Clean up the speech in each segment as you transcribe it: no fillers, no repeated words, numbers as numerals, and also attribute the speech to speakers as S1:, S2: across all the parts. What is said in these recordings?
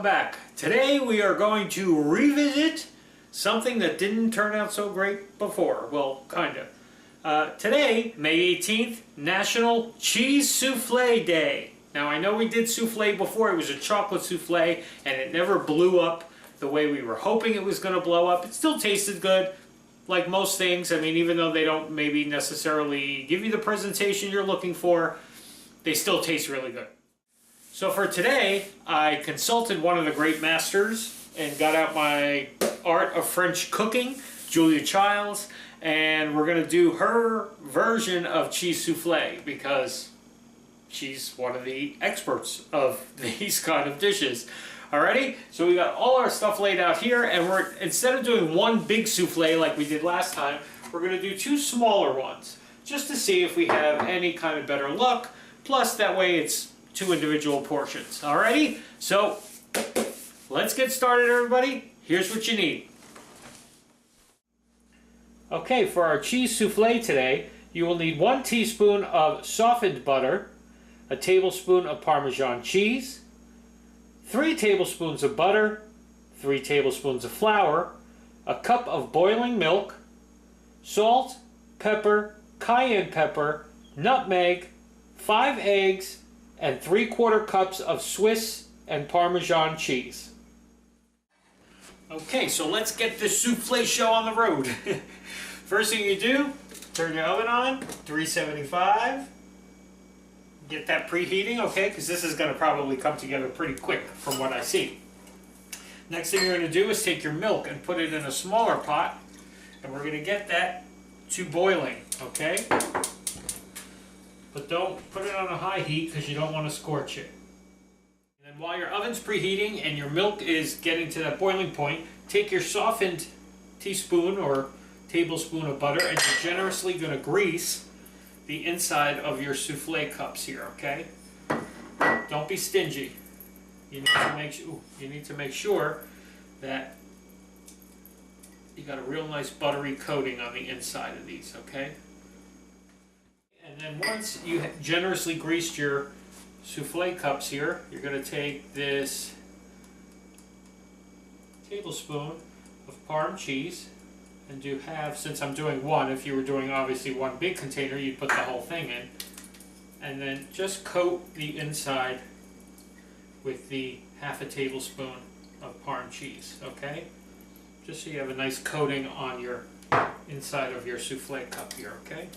S1: welcome back. Today we are going to revisit something that didn't turn out so great before. Well, kinda. Today, May 18th, National Cheese Souffle Day. Now I know we did souffle before. It was a chocolate souffle and it never blew up the way we were hoping it was going to blow up. It still tasted good, like most things. I mean, even though they don't maybe necessarily give you the presentation you're looking for, they still taste really good. So for today, I consulted one of the great masters and got out my art of French cooking, Julia Childs, and we're going to do her version of cheese souffle because she's one of the experts of these kind of dishes. Alrighty, so we got all our stuff laid out here, and we're, instead of doing one big souffle like we did last time, we're going to do two smaller ones just to see if we have any kind of better luck. Plus, that way it's two individual portions. Alrighty, so let's get started, everybody. Here's what you need. Okay, for our cheese souffle today, you will need 1 teaspoon of softened butter, a tablespoon of Parmesan cheese, 3 tablespoons of butter, 3 tablespoons of flour, a cup of boiling milk, salt, pepper, cayenne pepper, nutmeg, 5 eggs, and 3/4 cups of Swiss and Parmesan cheese. Okay, so let's get this souffle show on the road. First thing you do, turn your oven on, 375. Get that preheating, okay, because this is going to probably come together pretty quick from what I see. Next thing you're going to do is take your milk and put it in a smaller pot, and we're going to get that to boiling, okay? But don't put it on a high heat because you don't want to scorch it. And then while your oven's preheating and your milk is getting to that boiling point, take your softened teaspoon or tablespoon of butter and you're generously going to grease the inside of your souffle cups here, okay? Don't be stingy. You need to make sure that you got a real nice buttery coating on the inside of these, okay? And then once you generously greased your souffle cups here, you're going to take this tablespoon of Parm cheese and do half, since I'm doing one. If you were doing obviously one big container, you'd put the whole thing in. And then just coat the inside with the half a tablespoon of Parm cheese, okay? Just so you have a nice coating on your inside of your souffle cup here, okay?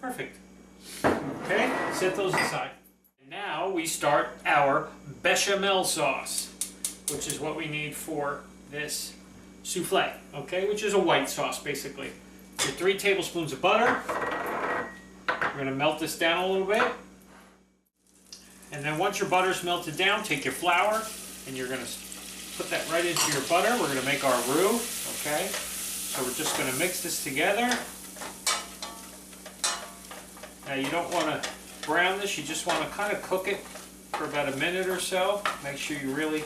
S1: Perfect. Okay, set those aside. Now we start our bechamel sauce, which is what we need for this souffle, okay, which is a white sauce basically. Your 3 tablespoons of butter. We're going to melt this down a little bit. And then once your butter's melted down, take your flour and you're going to put that right into your butter. We're going to make our roux, okay? So we're just going to mix this together. Now you don't want to brown this, you just want to kind of cook it for about a minute or so. Make sure you really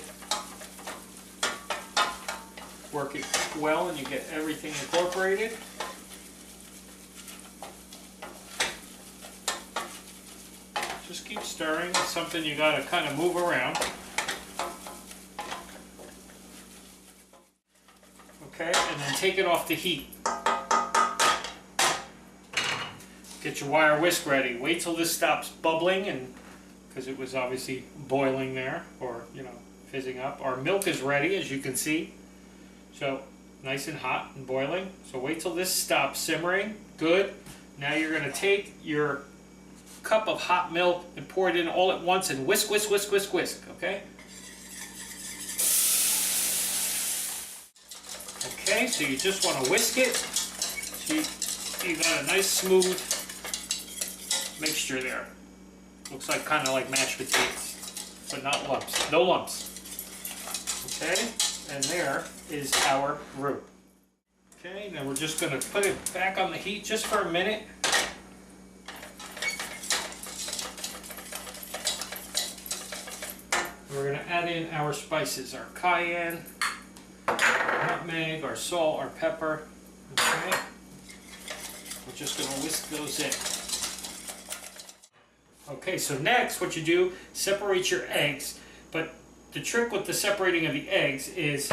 S1: work it well and you get everything incorporated. Just keep stirring. It's something you got to kind of move around. Okay, and then take it off the heat. Get your wire whisk ready. Wait till this stops bubbling, and because it was obviously boiling there, or fizzing up. Our milk is ready, as you can see. So nice and hot and boiling. So wait till this stops simmering. Good. Now you're going to take your cup of hot milk and pour it in all at once and whisk, whisk, whisk, whisk, whisk. Okay? Okay, so you just want to whisk it. So you got a nice smooth mixture there. Looks like kind of like mashed potatoes, but not lumps. No lumps. Okay, and there is our roux. Okay, now we're just going to put it back on the heat just for a minute. We're going to add in our spices, our cayenne, nutmeg, our salt, our pepper. Okay. We're just going to whisk those in. Okay, so next what you do, separate your eggs. But the trick with the separating of the eggs is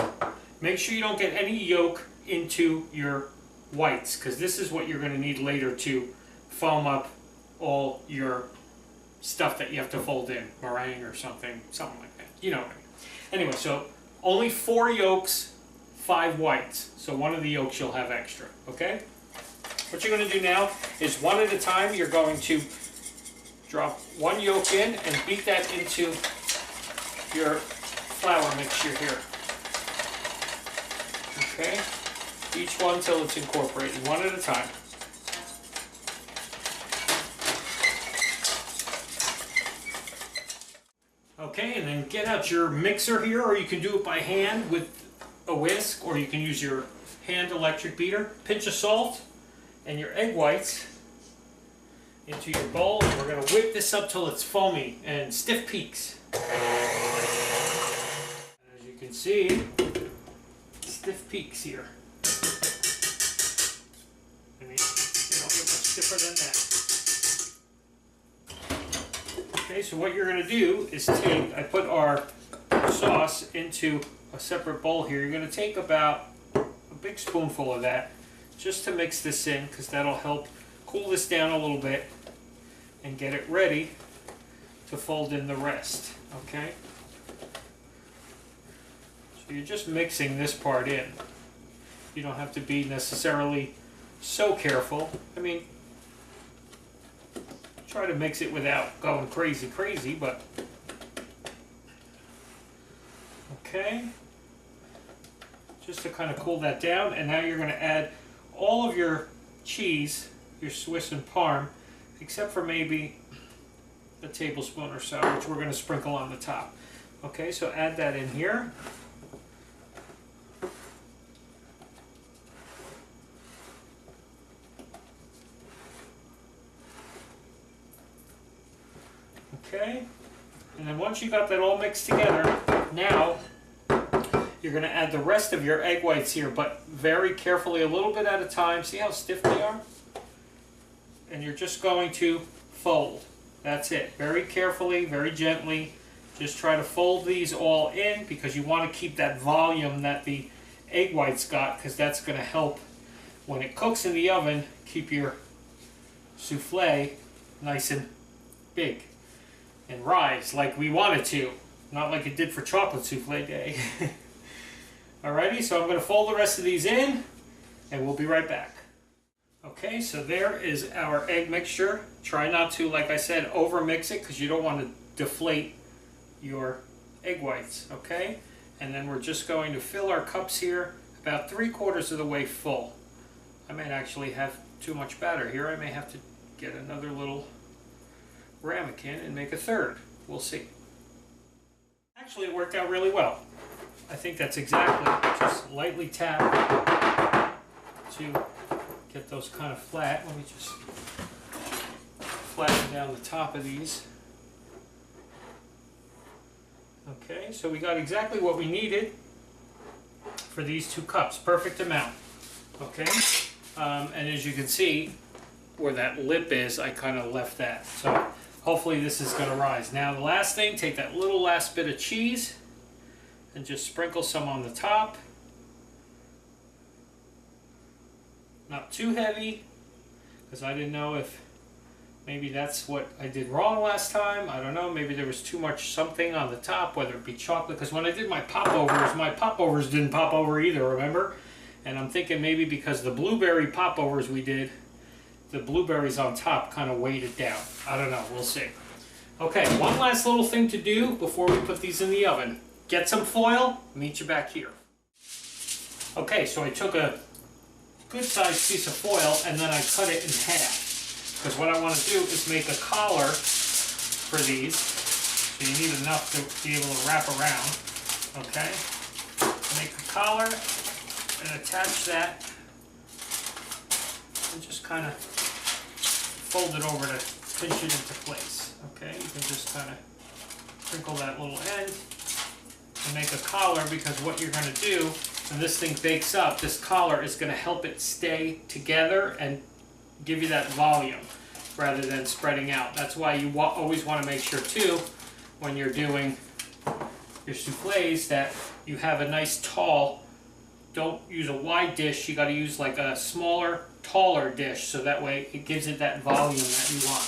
S1: make sure you don't get any yolk into your whites, because this is what you're going to need later to foam up all your stuff that you have to fold in, meringue or something like that. You know what I mean. Anyway, so only 4 yolks, 5 whites. So one of the yolks you'll have extra, okay? What you're going to do now is one at a time, you're going to drop 1 yolk in and beat that into your flour mixture here. Okay? Each one till it's incorporated, one at a time. Okay, and then get out your mixer here, or you can do it by hand with a whisk, or you can use your hand electric beater. Pinch of salt and your egg whites into your bowl, and we're going to whip this up till it's foamy and stiff peaks. As you can see, stiff peaks here. I mean, they don't get much stiffer than that. Okay, so what you're going to do is take, I put our sauce into a separate bowl here. You're going to take about a big spoonful of that just to mix this in, because that'll help cool this down a little bit and get it ready to fold in the rest. Okay? So you're just mixing this part in. You don't have to be necessarily so careful. I mean, try to mix it without going crazy, but okay. Just to kind of cool that down, and now you're going to add all of your cheese, your Swiss and Parm, except for maybe a tablespoon or so, which we're going to sprinkle on the top. Okay, so add that in here. Okay, and then once you got that all mixed together, now you're going to add the rest of your egg whites here, but very carefully, a little bit at a time. See how stiff they are? And you're just going to fold. That's it. Very carefully, very gently. Just try to fold these all in, because you want to keep that volume that the egg whites got, because that's going to help when it cooks in the oven, keep your souffle nice and big and rise like we want it to, not like it did for chocolate souffle day. Alrighty, so I'm going to fold the rest of these in, and we'll be right back. Okay, so there is our egg mixture. Try not to, like I said, over mix it, because you don't want to deflate your egg whites, okay? And then we're just going to fill our cups here about 3/4 of the way full. I may actually have too much batter here. I may have to get another little ramekin and make a third. We'll see. Actually, it worked out really well. I think that's exactly, just lightly tap to get those kind of flat. Let me just flatten down the top of these. Okay, so we got exactly what we needed for these 2 cups. Perfect amount. Okay, and as you can see, where that lip is, I kind of left that. So hopefully this is going to rise. Now the last thing, take that little last bit of cheese and just sprinkle some on the top. Not too heavy, because I didn't know if maybe that's what I did wrong last time. I don't know, maybe there was too much something on the top, whether it be chocolate, because when I did my popovers didn't pop over either, remember? And I'm thinking maybe because the blueberry popovers we did, the blueberries on top kind of weighed it down. I don't know, we'll see. Okay, one last little thing to do before we put these in the oven. Get some foil, meet you back here. Okay, so I took a good sized piece of foil and then I cut it in half. Because what I want to do is make a collar for these. So you need enough to be able to wrap around. Okay? Make a collar and attach that. And just kind of fold it over to pinch it into place. Okay? You can just kind of crinkle that little end and make a collar, because what you're going to do when this thing bakes up, this collar is going to help it stay together and give you that volume rather than spreading out. That's why you always want to make sure too, when you're doing your souffles, that you have a nice tall, don't use a wide dish, you got to use like a smaller, taller dish, so that way it gives it that volume that you want.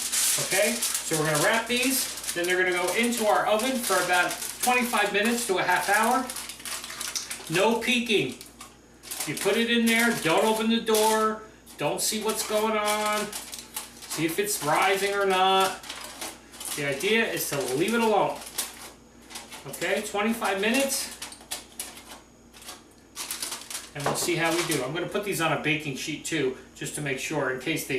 S1: Okay, so we're going to wrap these, then they're going to go into our oven for about 25 minutes to a half hour. No peeking. You put it in there, don't open the door, don't see what's going on, see if it's rising or not. The idea is to leave it alone. Okay, 25 minutes, and we'll see how we do. I'm going to put these on a baking sheet too, just to make sure, in case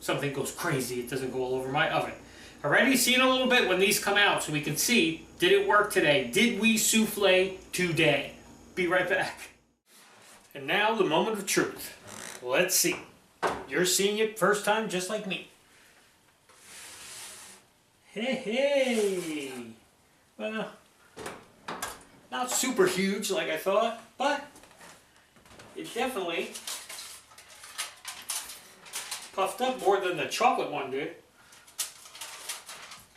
S1: something goes crazy, it doesn't go all over my oven. Alrighty, see in a little bit when these come out, so we can see, did it work today? Did we souffle today? Be right back. And now the moment of truth. Let's see. You're seeing it first time just like me. Hey, hey! Well, not super huge like I thought, but it definitely puffed up more than the chocolate one did.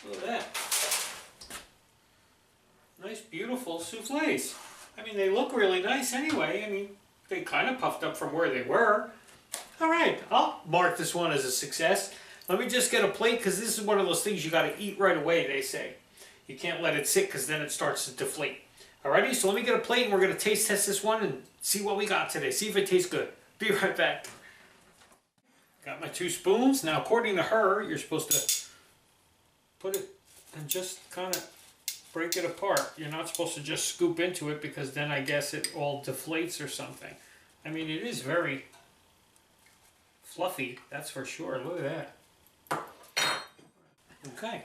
S1: Look at that. Nice, beautiful souffles. I mean, they look really nice anyway. I mean, they kind of puffed up from where they were. All right, I'll mark this one as a success. Let me just get a plate, because this is one of those things you got to eat right away, they say. You can't let it sit, because then it starts to deflate. Alrighty, so let me get a plate, and we're going to taste test this one and see what we got today. See if it tastes good. Be right back. Got my 2 spoons. Now, according to her, you're supposed to put it and just kind of break it apart. You're not supposed to just scoop into it, because then I guess it all deflates or something. I mean, it is very fluffy, that's for sure. Look at that. Okay.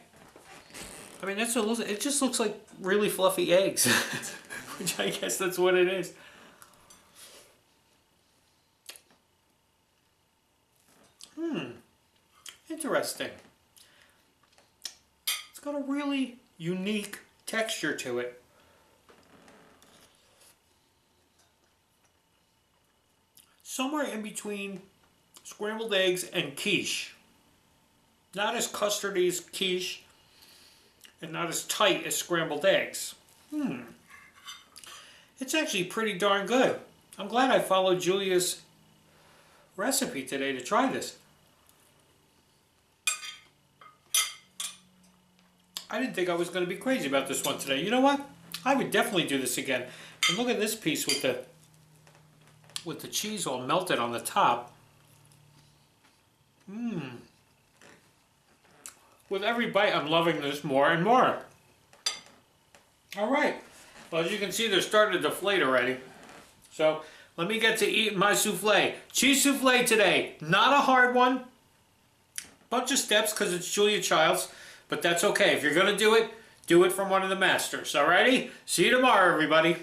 S1: I mean, that's it just looks like really fluffy eggs, which I guess that's what it is. Interesting. It's got a really unique texture to it. Somewhere in between scrambled eggs and quiche. Not as custardy as quiche, and not as tight as scrambled eggs. It's actually pretty darn good. I'm glad I followed Julia's recipe today to try this. I didn't think I was going to be crazy about this one today. You know what? I would definitely do this again. And look at this piece with the cheese all melted on the top. With every bite, I'm loving this more and more. All right. Well, as you can see, they're starting to deflate already. So let me get to eating my souffle. Cheese souffle today. Not a hard one. Bunch of steps because it's Julia Childs. But that's okay. If you're going to do it from one of the masters. Alrighty? See you tomorrow, everybody.